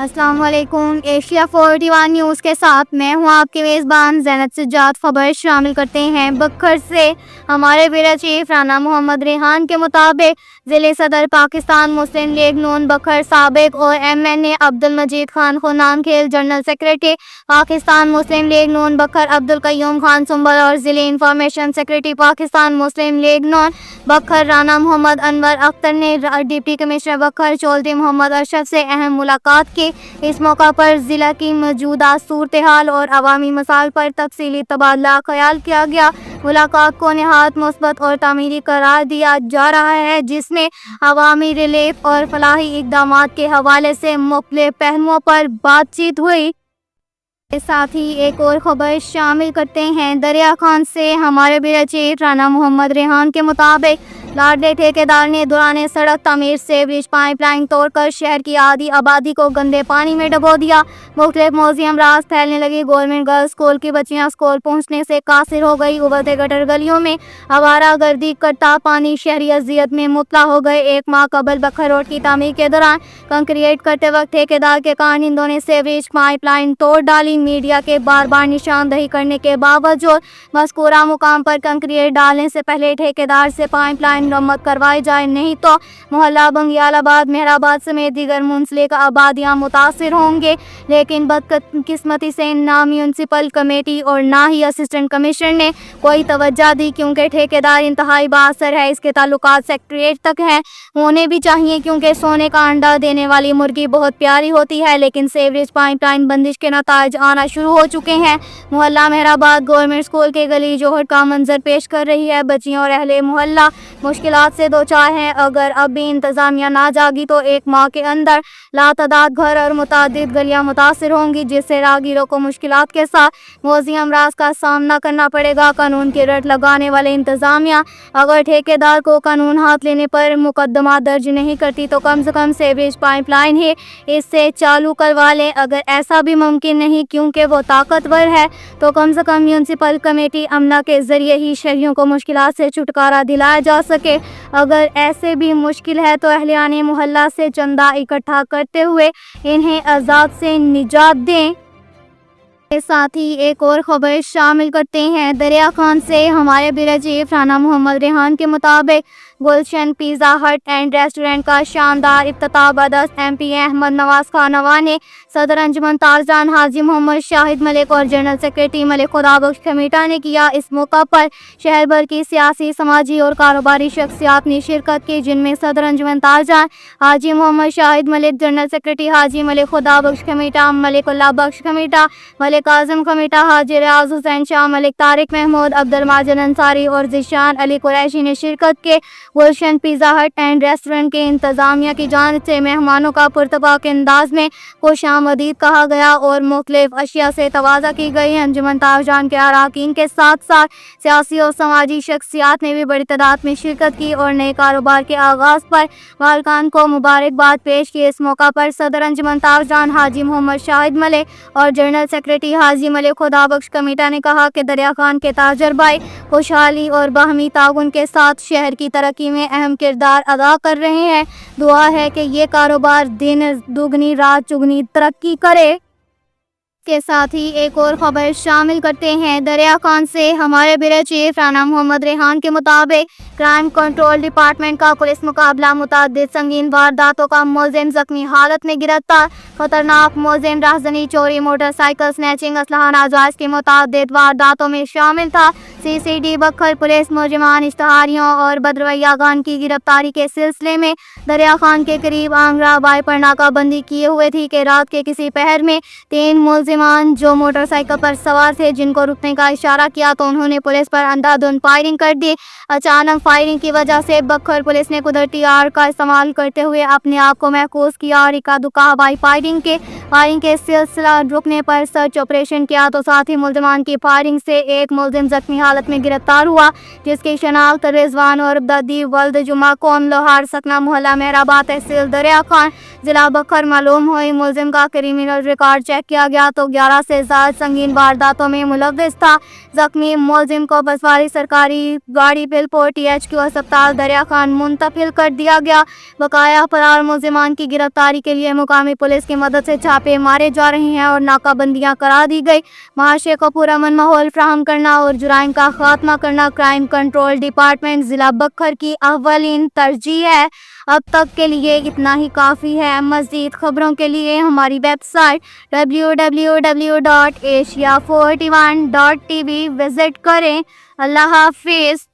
अस्सलाम वालेकुम। Asia 41 news के साथ मैं हूं आपके मेज़बान ज़ैनब सज्जाद। खबर शामिल करते हैं बखर से। हमारे ब्यूरो चीफ राना मोहम्मद रेहान के मुताबिक ज़िले सदर पाकिस्तान मुस्लिम लीग नून बखर साबिक और MNA अब्दुल मजीद खान खुनान खेल जनरल सेक्रेटरी पाकिस्तान मुस्लिम लीग नून बखर अब्दुल कयूम खान सुंबल और ज़िले इंफॉर्मेशन सेक्रेटरी पाकिस्तान मुस्लिम लीग नून बखर राना मोहम्मद अनवर अख्तर ने डिप्टी कमिश्नर बखर चौधरी मोहम्मद अशरफ से अहम मुलाकात की। इस मौका पर ज़िला की मौजूदा सूरत हाल और अवामी मसाइल पर तफसीली तबादला ख्याल किया गया। मुलाकात को नहायत मुस्बत और तामीरी करार दिया जा रहा है, जिसमें अवामी रिलीफ और फलाही इक़दामात के हवाले से मुख्तलिफ पहलुओं पर बातचीत हुई। के साथ ही एक और ख़बर शामिल करते हैं दरिया खान से। हमारे ब्यूरो चीफ राना मोहम्मद रेहान के मुताबिक लाडले ठेकेदार ने दौरान सड़क तमीर सेवरेज पाइपलाइन तोड़कर शहर की आधी आबादी को गंदे पानी में डबो दिया। मुख्तलिफ मौज़ी अमराज फैलने लगी। गवर्नमेंट गर्ल्स स्कूल की बच्चियां स्कूल पहुंचने से कासिर हो गई। उबलते गटर गलियों में आवारा गर्दी करता पानी शहरी अजियत में मुबतला हो गए। एक माह कबल बखर रोड की तामीर के दौरान कंक्रीट करते वक्त ठेकेदार के कारिंदों ने सेवरेज पाइपलाइन तोड़ डाली। मीडिया के बार बार निशानदही करने के बावजूद मज़कूरा मुकाम पर कंक्रीट डालने से पहले ठेकेदार से पाइपलाइन मरम्मत करवाई जाए, नहीं तो मोहल्ला बंगियालाबाद मेहराबाद समेत दीगर मुंसलिक आबादियां मुतासिर होंगे। लेकिन बदकिस्मती से ना म्यूनसिपल कमेटी और ना ही असिस्टेंट कमिश्नर ने कोई तवज्जो दी, क्योंकि ठेकेदार इंतहाई बाअसर है। इसके ताल्लुकात सेक्रेटरीट तक हैं, होने भी चाहिए, क्योंकि सोने का अंडा देने वाली मुर्गी बहुत प्यारी होती है। लेकिन सेवरेज पाइपलाइन बंदिश के नताइज आना शुरू हो चुके हैं। मोहल्ला मेहराबाद गवर्नमेंट स्कूल के गली जोहर का मंजर पेश कर रही है। बच्चियों और अहले मोहल्ला मुश्किलात से दो चार हैं। अगर अब भी इंतजामिया ना जागी तो एक माह के अंदर लातादाद घर और मुतादिद गलियां मुतासिर होंगी, जिससे राहगीरों को मुश्किलात के साथ मौज़ी अमराज का सामना करना पड़ेगा। कानून की रट लगाने वाले इंतजामिया अगर ठेकेदार को कानून हाथ लेने पर मुकदमा दर्ज नहीं करती तो कम से कम सेवरेज पाइपलाइन ही इससे चालू करवा लें। अगर ऐसा भी मुमकिन नहीं क्योंकि वो ताकतवर है, तो कम से कम म्यूनसिपल कमेटी अमना के जरिए ही शहरियों को मुश्किलात से छुटकारा दिलाया जा सके। अगर ऐसे भी मुश्किल है तो अहलियाने मोहल्ला से चंदा इकट्ठा करते हुए इन्हें अजाब से निजात दें। के साथ ही एक और ख़बर शामिल करते हैं दरिया खान से। हमारे ब्यूरो चीफ राना मोहम्मद रेहान के मुताबिक गुलशन पिज़्ज़ा हट एंड रेस्टोरेंट का शानदार इफ्तिताह बदस्त MP अहमद नवाज खानवा ने सदर अंजुमन तारजान हाजी मोहम्मद शाहिद मलिक और जनरल सेक्रेटरी मलिक खुदाबख्श खमीटा ने किया। इस मौका पर शहर भर की सियासी, समाजी और कारोबारी शख्सियात ने शिरकत की, जिनमें सदर अंजुमन तारजान हाजी मोहम्मद शाहिद मलिक, जनरल सेक्रेटरी हाजी मलिक खुदाबख्श खमीटा, मलिक उल्लाह बख्श खमीटा, मलिक आजम खमीटा, हाजी रियाज हुसैन शाह, मलिक तारिक महमूद, अब्दुल माजिद अंसारी और ज़िशान अली कुरैशी ने शिरकत के। गुलशन पिज़्ज़ा हट एंड रेस्टोरेंट के इंतजामिया की जानिब से मेहमानों का पुरतबाक अंदाज में खुशामदीद कहा गया और मुख्तलिफ अशिया से तवाज़ा की गई। अंजुमन तारजान के अरकान के साथ साथ सियासी और समाजी शख्सियात ने भी बड़ी तादाद में शिरकत की और नए कारोबार के आगाज़ पर मालिकान को मुबारकबाद पेश की। इस मौका पर सदर अंजुमन तारजान हाजी मोहम्मद शाहिद मलिक और जनरल सेक्रेटरी हाजी मलिक खुदाबख्श कमीटा ने कहा कि दरिया खान के ताजरबाई खुशहाली और बाहमी ताउन के साथ शहर की तरक्की में अहम किरदार अदा कर रहे हैं। दुआ है कि ये कारोबार दिन दुगनी रात चुगनी तरक्की करे। के साथ ही एक और ख़बर शामिल करते हैं दरिया खान से। हमारे ब्यूरो चीफ राना मोहम्मद रेहान के मुताबिक क्राइम कंट्रोल डिपार्टमेंट का पुलिस मुकाबला मुतअद्दिद संगीन वारदातों का मुलजिम जख्मी हालत में गिरफ्तार। खतरनाक मुलजिम राहज़नी, चोरी, मोटरसाइकिल स्नैचिंग, असलहा नाजायज़ की मुतअद्दिद वारदातों में शामिल था। CCD बखर पुलिस मुलजिमान, इश्तहारियों और बदरवैया खान की गिरफ्तारी के सिलसिले में दरिया खान के करीब आंगरा बाई पर नाकाबंदी किए हुए थी कि रात के किसी पहर में 3 मुलजिमान जो मोटरसाइकिल पर सवार थे, जिनको रुकने का इशारा किया तो उन्होंने पुलिस पर अंधाधुंध फायरिंग कर दी। अचानक फायरिंग की वजह से बखर पुलिस ने कुदरती आग का इस्तेमाल करते हुए अपने आप को महफूज किया और इक्का दुक्का हवाई फायरिंग के सिलसिला रुकने पर सर्च ऑपरेशन किया तो साथ ही मुलजिमान की फायरिंग से एक मुलजिम जख्मी हालत حالت میں گرفتار ہوا، جس کی شناخت رضوان اور ددی ولد جمعہ قوم لوہار سکنہ محلہ مہرآباد تحصیل دریا خان ضلع بکھر معلوم ہوئی۔ ملزم کا کریمنل ریکارڈ چیک کیا گیا تو 11 سے زائد سنگین وارداتوں میں ملوث تھا۔ زخمی ملزم کو بسواری سرکاری گاڑی پلپور THQ ہسپتال دریا خان منتقل کر دیا گیا۔ بقایا فرار ملزمان کی گرفتاری کے لیے مقامی پولیس کی مدد سے چھاپے مارے جا رہے ہیں اور ناکہ بندیاں کرا دی گئی۔ معاشرے کو پرامن ماحول فراہم کرنا اور جرائم کا خاتمہ کرنا کرائم کنٹرول ڈپارٹمنٹ ضلع بکھر کی اولین ترجیح ہے۔ اب تک کے لیے اتنا ہی کافی ہے۔ مزید خبروں کے لیے ہماری ویب سائٹ www.asia41.tv وزٹ کریں۔ اللہ حافظ۔